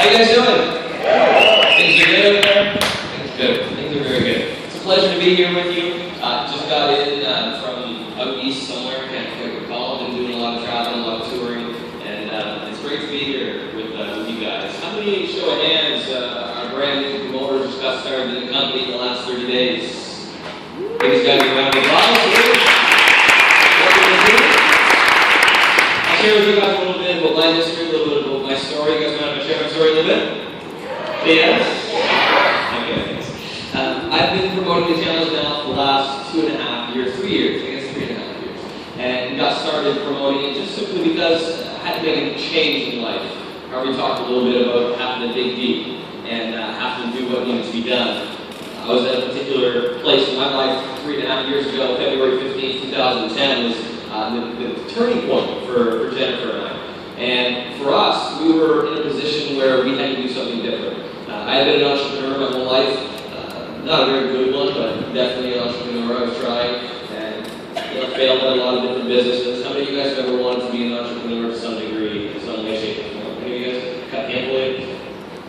How you guys doing? Things are good over there? Things are good. Things are very good. It's a pleasure to be here with you. Just got in from out east somewhere. Can't quite recall. Been doing a lot of traveling, a lot of touring, and it's great to be here with you guys. How many, show of hands, are brand new promoters just got started in the company in the last 30 days? Give these guys a round of applause. I'll share with you guys a little bit about my history, a little bit about my story. You guys mind if I share my story a little bit? Yes? Okay, thanks. I've been promoting the channels now for the last 2.5 years, 3 years, I guess 3.5 years. And got started promoting it just simply because I had to make a change in life. I already talked a little bit about having to dig deep and having to do what needed to be done. I was at a particular place in my life 3.5 years ago, February 15th, 2010 was the turning point for Jennifer and I. And for us, we were in a position where we had to do something different. I had been an entrepreneur my whole life, not a very good one, but definitely an entrepreneur. I was trying and failed at a lot of different businesses. How many of you guys have ever wanted to be an entrepreneur to some degree, in some way, shape, or form? Any of you guys can't believe?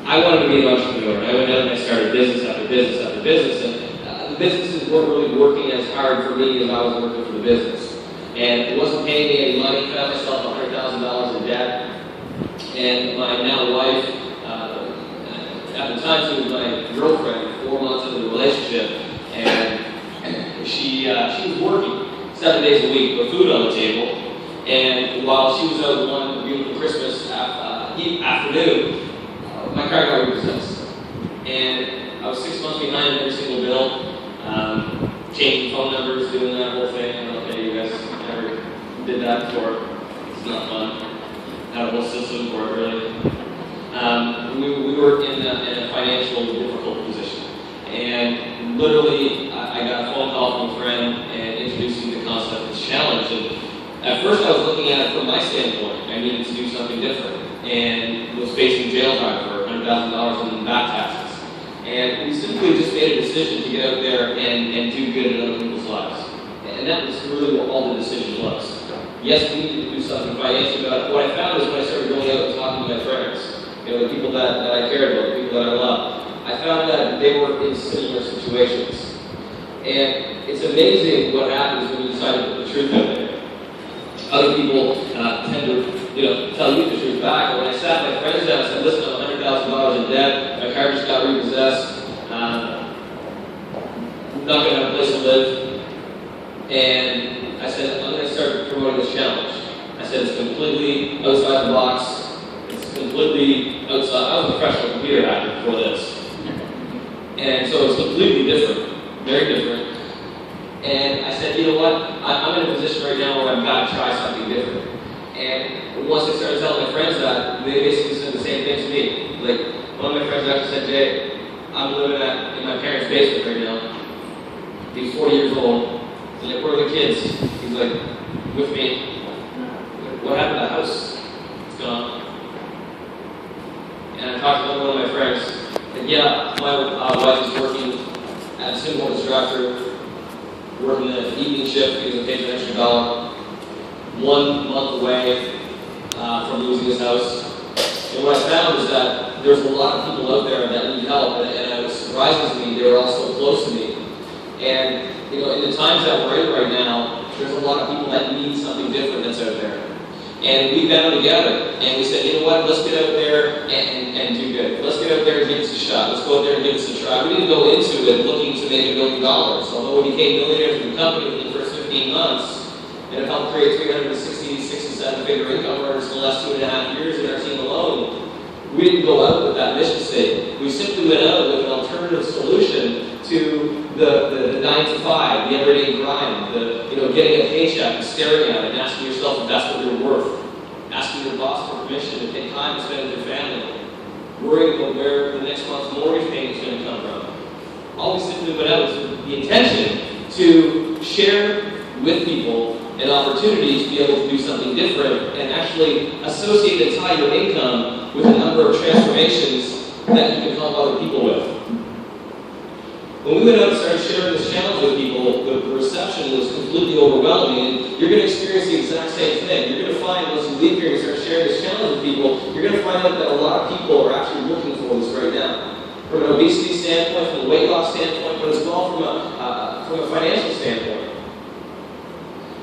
I wanted to be an entrepreneur. I went out and I started business after business after business, and the businesses weren't really working as hard for me as I was working for the business. And it wasn't paying me any money. I found myself $100,000 in debt. And my now wife, at the time she was my girlfriend, 4 months into the relationship, and she was working 7 days a week with food on the table. And while she was out one beautiful Christmas afternoon, my car got repossessed. And I was 6 months behind every single bill, changing phone numbers, doing that whole thing. I don't know if you guys ever did that before. It's not fun. Had a whole system for it, really. We were in a financial difficult position. And literally, I got a phone call from a friend and introduced me to the concept of this challenge. And at first, I was looking at it from my standpoint. I needed to do something different. And was facing jail time for $100,000 in back taxes. And we simply just made a decision to get out there and do good in other people's lives. And that was really what all the decision was. Yes, we needed to do something financially about it. What I found is when I started going out and talking to my friends, the people that I cared about, the people that I loved, I found that they were in similar situations. And it's amazing what happens when you decide to put the truth out there. Other people tend to tell you the truth back. And when I sat my friends down and said, listen, I'm $100,000 in debt, my car just got repossessed, I'm not going to have a place to live. And I said, I'm going to start promoting this challenge. I said, it's completely outside the box. It's completely outside. I was a professional computer hacker before this. And so it's completely different, very different. And I said, you know what? I'm in a position right now where I've got to try something different. And once I started telling my friends that, they basically said the same thing to me. Like, one of my friends actually said, Jay, I'm living in my parents' basement right now. He's 40 years old. He's like, where are the kids? He's like, with me. What happened to the house? It's gone. And I talked to one of my friends, and yeah, my wife is working at a single instructor, working an evening shift, getting paid an extra $1, 1 month away from losing his house. And what I found is that there's a lot of people out there that need help, and it was surprising to me they were all so close to me. And in the times that we're in right now, there's a lot of people that need something different that's out there. And we bound together, and we said, you know what, let's get out there and do good. Let's get out there and give this a shot. Let's go out there and give this a try. We didn't go into it looking to make $1 million. Although we became millionaires in the company within the first 15 months, and have helped create 367-figure income earners in the last 2.5 years in our team alone. We didn't go out with that mission statement. We simply went out with an alternative solution to the 9 to 5, the everyday grind, getting a paycheck and staring at it and asking yourself if that's what you're worth, asking your boss for permission to take time to spend with your family, worrying about where the next month's mortgage payment is going to come from. All we simply went out with the intention to share with people an opportunity to be able to do something different and actually associate and tie your income with a number of transformations that you can help other people with. When we went out and started sharing this challenge with people, the reception was completely overwhelming, and you're going to experience the exact same thing. You're going to find, once you leave here and start sharing this challenge with people, you're going to find out that a lot of people are actually looking for this right now. From an obesity standpoint, from a weight loss standpoint, but as well from a financial standpoint.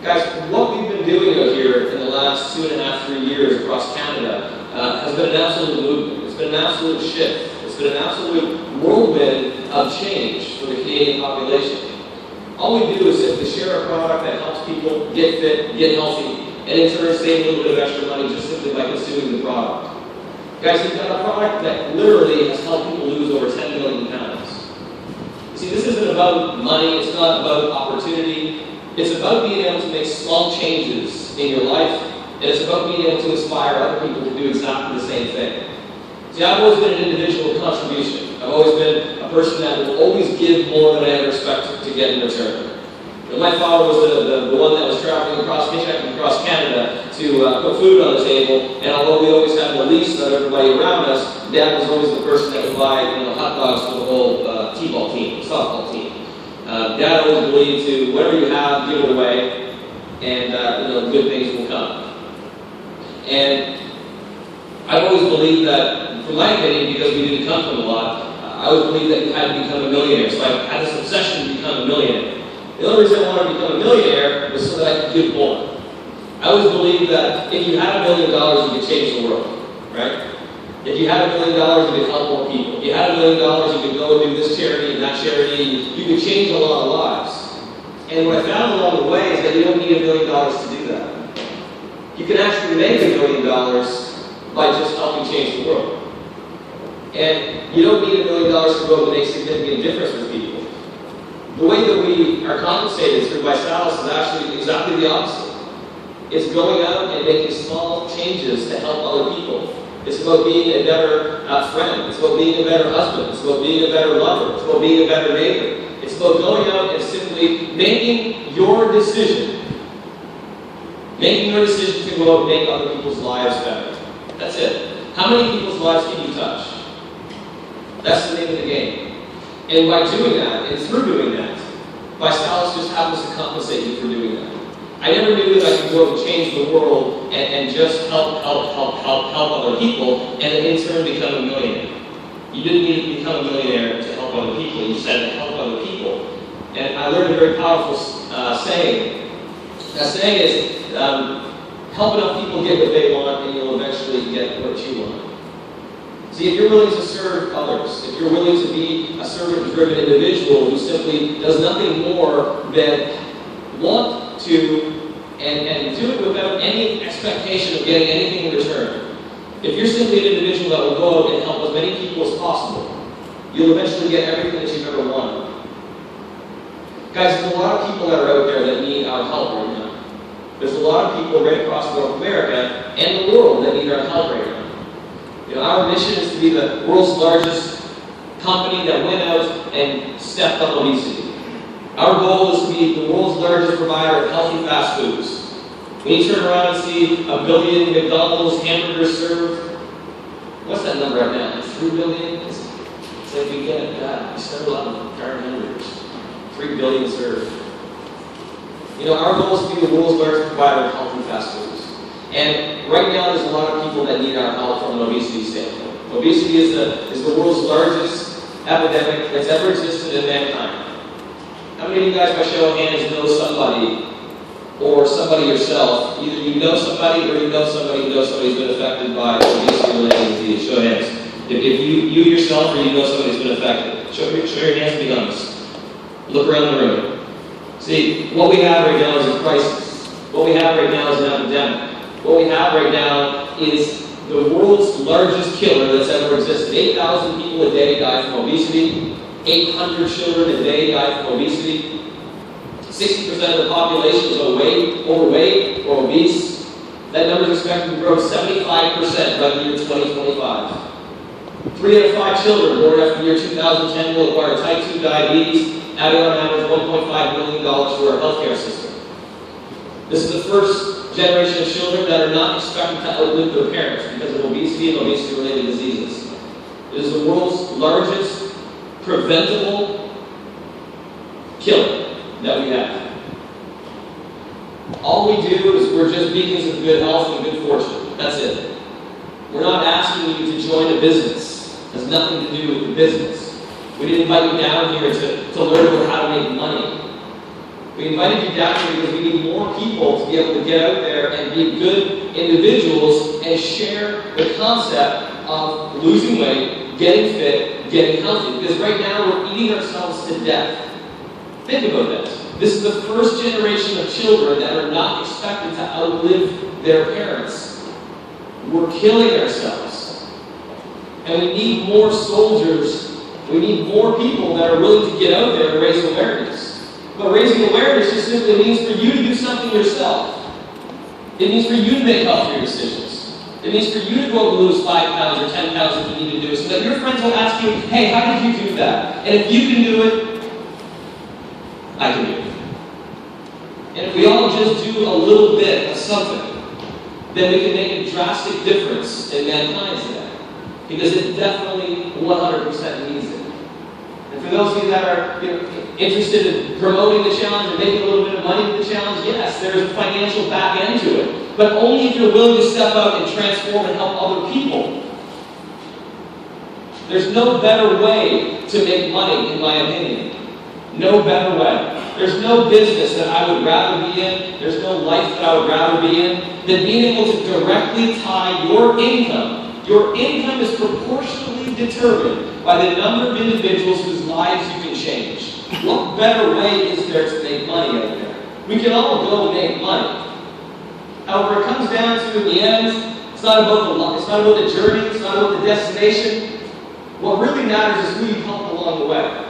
Guys, what we've been doing out here in the last 2.5, 3 years across Canada has been an absolute movement. It's been an absolute shift. It's been an absolute whirlwind of change for the Canadian population. All we do is simply share a product that helps people get fit, get healthy, and in turn save a little bit of extra money just simply by consuming the product. Guys, we've got a product that literally has helped people lose over 10 million pounds. See, this isn't about money, it's not about opportunity. It's about being able to make small changes in your life, and it's about being able to inspire other people to do exactly the same thing. See, I've always been an individual contribution. I've always been a person that will always give more than I ever expect to get in return. And my father was the one that was traveling across Canada to put food on the table, and although we always had the least of everybody around us, Dad was always the person that would buy hot dogs for the whole t-ball team, softball team. Dad always believed to whatever you have, give it away, and good things will come. And I've always believed that, from my opinion, because we didn't come from a lot, I always believed that you had to become a millionaire. So I had this obsession to become a millionaire. The only reason I wanted to become a millionaire was so that I could give more. I always believed that if you had $1 million, you could change the world, right? If you had $1 million, you could help more people. If you had $1 million, you could go and do this charity and that charity. You could change a lot of lives. And what I found along the way is that you don't need $1 million to do that. You can actually make $1 million by just helping change the world. And you don't need $1 million to go and make significant difference with people. The way that we are compensated through Visalis is actually exactly the opposite. It's going out and making small changes to help other people. It's about being a better friend. It's about being a better husband. It's about being a better lover. It's about being a better neighbor. It's about going out and simply making your decision. Making your decision to go out and make other people's lives better. That's it. How many people's lives can you touch? That's the name of the game. And by doing that, and through doing that, Visalis just happens to compensate you for doing that. I never knew that I could go and change the world and just help other people, and in turn become a millionaire. You didn't need to become a millionaire to help other people. You said to help other people. And I learned a very powerful saying. That saying is, help enough people get what they want, and you'll eventually get what you want. See, if you're willing to serve others, if you're willing to be a servant-driven individual who simply does nothing more than want to and do it without any expectation of getting anything in return, if you're simply an individual that will go out and help as many people as possible, you'll eventually get everything that you've ever wanted. Guys, there's a lot of people that are out there that need our help right now. There's a lot of people right across North America and the world that need our help right now. Our mission is to be the world's largest company that went out and stepped on obesity. Our goal is to be the world's largest provider of healthy fast foods. When you turn around and see 1 billion McDonald's hamburgers served, what's that number right now? 3 billion? It's like we get that. We sell a lot of carton hamburgers. 3 billion served. Our goal is to be the world's largest provider of healthy fast foods. And right now, there's a lot of people that need our help from an obesity standpoint. Obesity is the world's largest epidemic that's ever existed in mankind. How many of you guys, by show of hands, know somebody or somebody yourself? Either you know somebody or you know somebody who knows somebody who's been affected by obesity-related disease. Show of hands. If you yourself or you know somebody who's been affected, show your hands and be honest. Look around the room. See, what we have right now is a crisis. What we have right now is an epidemic. What we have right now is the world's largest killer that's ever existed. 8,000 people a day die from obesity. 800 children a day die from obesity. 60% of the population is overweight or obese. That number is expected to grow 75% by the year 2025. 3 out of 5 children born after the year 2010 will acquire type 2 diabetes, adding on average $1.5 million to our healthcare system. This is the first generation of children that are not expected to outlive their parents because of obesity and obesity-related diseases. It is the world's largest preventable killer that we have. All we do is we're just beacons of good health and good fortune. That's it. We're not asking asking you to join a business. It has nothing to do with the business. We didn't invite you down here to learn about how to make money. We invited you down here because we need more people to be able to get out there and be good individuals and share the concept of losing weight, getting fit, getting healthy. Because right now we're eating ourselves to death. Think about this. This is the first generation of children that are not expected to outlive their parents. We're killing ourselves. And we need more soldiers. We need more people that are willing to get out there and raise awareness. But raising awareness just simply means for you to do something yourself. It means for you to make healthier decisions. It means for you to go and lose 5 pounds or 10 pounds if you need to do it, so that your friends will ask you, hey, how did you do that? And if you can do it, I can do it. And if we all just do a little bit of something, then we can make a drastic difference in mankind's life. Because it definitely 100% needs it. And for those of you that are interested in promoting the challenge and making a little bit of money with the challenge, yes, there's a financial back end to it. But only if you're willing to step out and transform and help other people. There's no better way to make money, in my opinion. No better way. There's no business that I would rather be in, there's no life that I would rather be in, than being able to directly tie your income. Your income is proportionally determined by the number of individuals whose lives you can change. What better way is there to make money out there? We can all go make money. However, it comes down to, in the end, it's not about the journey, it's not about the destination. What really matters is who you help along the way.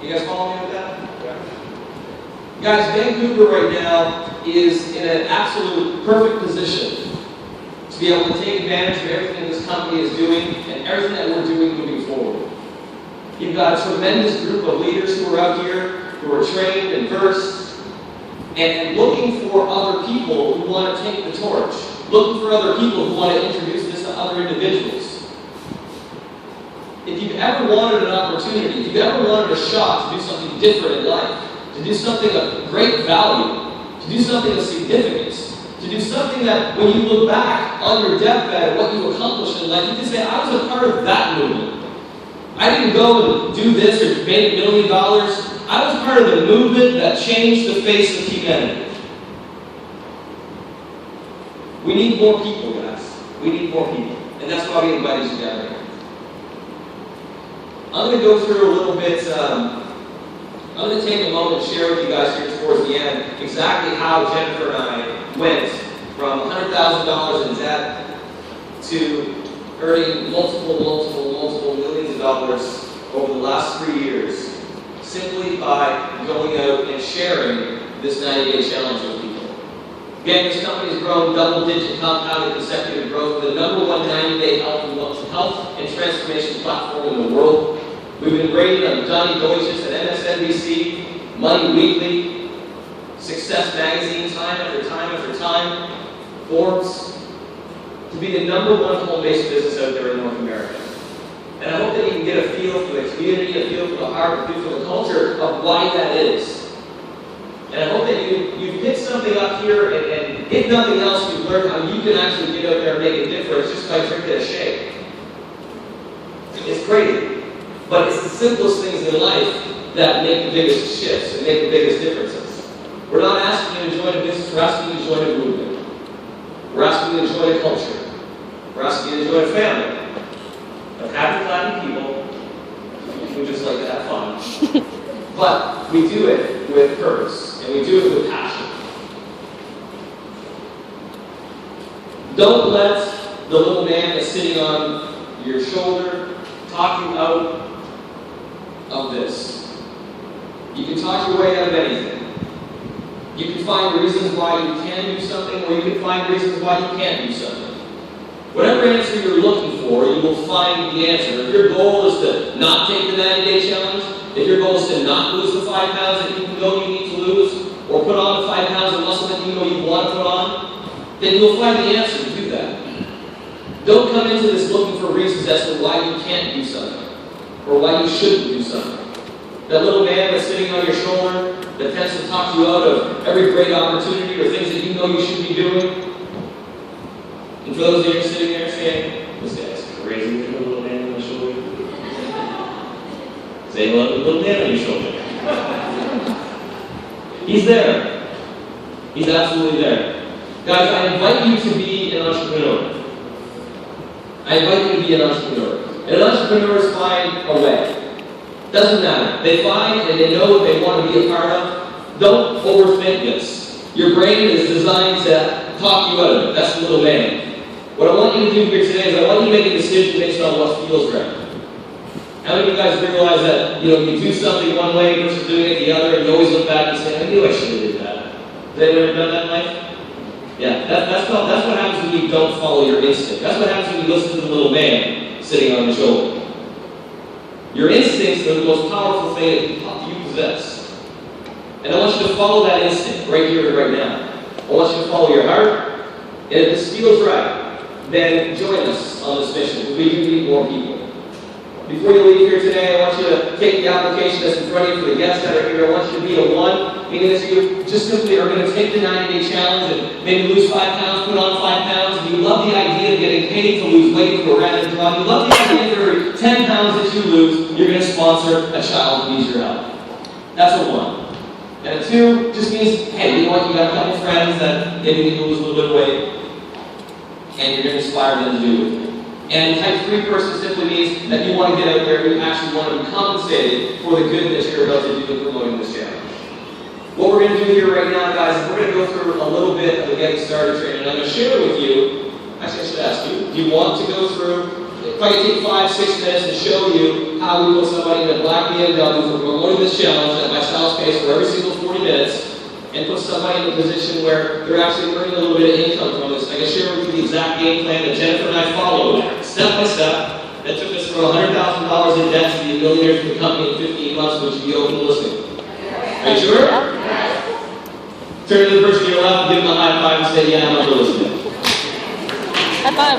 You guys follow me with that? Yeah. Guys, Vancouver right now is in an absolute perfect position to be able to take advantage of everything this company is doing and everything that we're doing moving forward. You've got a tremendous group of leaders who are out here, who are trained and versed, and looking for other people who want to take the torch, looking for other people who want to introduce this to other individuals. If you've ever wanted an opportunity, if you've ever wanted a shot to do something different in life, to do something of great value, to do something of significance, to do something that when you look back on your deathbed and what you accomplished in life, you can say, I was a part of that movement. I didn't go and do this or make $1 million. I was part of the movement that changed the face of humanity. We need more people, guys. We need more people. And that's why we invited you down here. I'm going to go through a little bit, I'm going to take a moment and share with you guys here towards the end exactly how Jennifer and I went from $100,000 in debt to earning multiple millions of dollars over the last 3 years simply by going out and sharing this 90-day challenge with people. Again, this company has grown double-digit compounded consecutive growth, the #1 90-day health and transformation platform in the world. We've been rated on Johnny Deutsch's and MSNBC, Money Weekly, Success Magazine, time after time, Forbes, to be the #1 home-based business out there in North America. And I hope that you can get a feel for the community, a feel for the heart, a feel for the culture of why that is. And I hope that you've picked something up here, and if nothing else, you've learned how you can actually get out there and make a difference just by drinking a shake. It's crazy. But it's the simplest things in life that make the biggest shifts and make the biggest differences. We're not asking you to join a business, we're asking you to join a movement. We're asking you to join a culture. We're asking you to join a family of happy, clappy people who just like to have fun. But we do it with purpose, and we do it with passion. Don't let the little man that's sitting on your shoulder talk you out of this. You can talk your way out of anything. You can find reasons why you can do something, or you can find reasons why you can't do something. Whatever answer you're looking for, you will find the answer. If your goal is to not take the 90-day challenge, if your goal is to not lose the 5 pounds that you know you need to lose, or put on the 5 pounds of muscle that you know you want to put on, then you'll find the answer to do that. Don't come into this looking for reasons as to why you can't do something, or why you shouldn't do something. That little man that's sitting on your shoulder that tends to talk you out of every great opportunity or things that you know you should be doing, And for those of you sitting there saying, this guy's crazy with a little man on my shoulder. Say hello to the little man on your shoulder. He's there. He's absolutely there. Guys, I invite you to be an entrepreneur. I invite you to be an entrepreneur. And entrepreneurs find a way. Doesn't matter. They find and they know what they want to be a part of. Don't overthink this. Your brain is designed to talk you out of it. That's the little man. What I want you to do here today is I want you to make a decision based on what feels right. How many of you guys realize that you do something one way versus doing it the other, and you always look back and say, I knew I should have did that. Has anyone ever done that in life? Yeah, that's what happens when you don't follow your instinct. That's what happens when you listen to the little man sitting on your shoulder. Your instincts are the most powerful thing that you possess. And I want you to follow that instinct right here and right now. I want you to follow your heart. And if this feels right, then join us on this mission, because we do need more people. Before you leave here today, I want you to take the application that's in front of you for the guests that are here. I want you to be a one, meaning that you just simply are going to take the 90-day challenge and maybe lose 5 pounds, put on 5 pounds, and you love the idea of getting paid to lose weight for a random draw. You love the idea that for every 10 pounds that you lose, you're going to sponsor a child who needs your help. That's a one. And a two just means, hey, you know what, you got a couple friends that maybe need to lose a little bit of weight, and you're going to inspire them to do it with you. And type 3 person simply means that you want to get out there and you actually want to be compensated for the good that you're about to do in promoting this challenge. What we're going to do here right now, guys, is we're going to go through a little bit of the getting started training. And I'm going to share with you, actually I should ask you, do you want to go through, if I can take 5-6 minutes to show you how we put somebody in a black BMW for promoting this challenge at my styles pace for every single 40 minutes, and put somebody in a position where they're actually earning a little bit of income from this. I can share with you the exact game plan that Jennifer and I followed, step by step, that took us from $100,000 in debt to be millionaires with the company in 15 months, which you open to listening. Are you sure? Turn to the person to your left, give them a high five, and say, yeah, I'm open to listening. High five.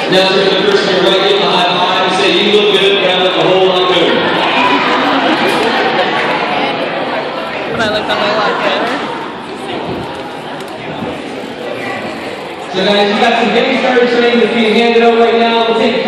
Now turn to the person to your right, give them a high five, and say, you look good, but I look a whole lot gooder. I look on my left better. So guys, you got some getting started training that's being handed out right now. We'll take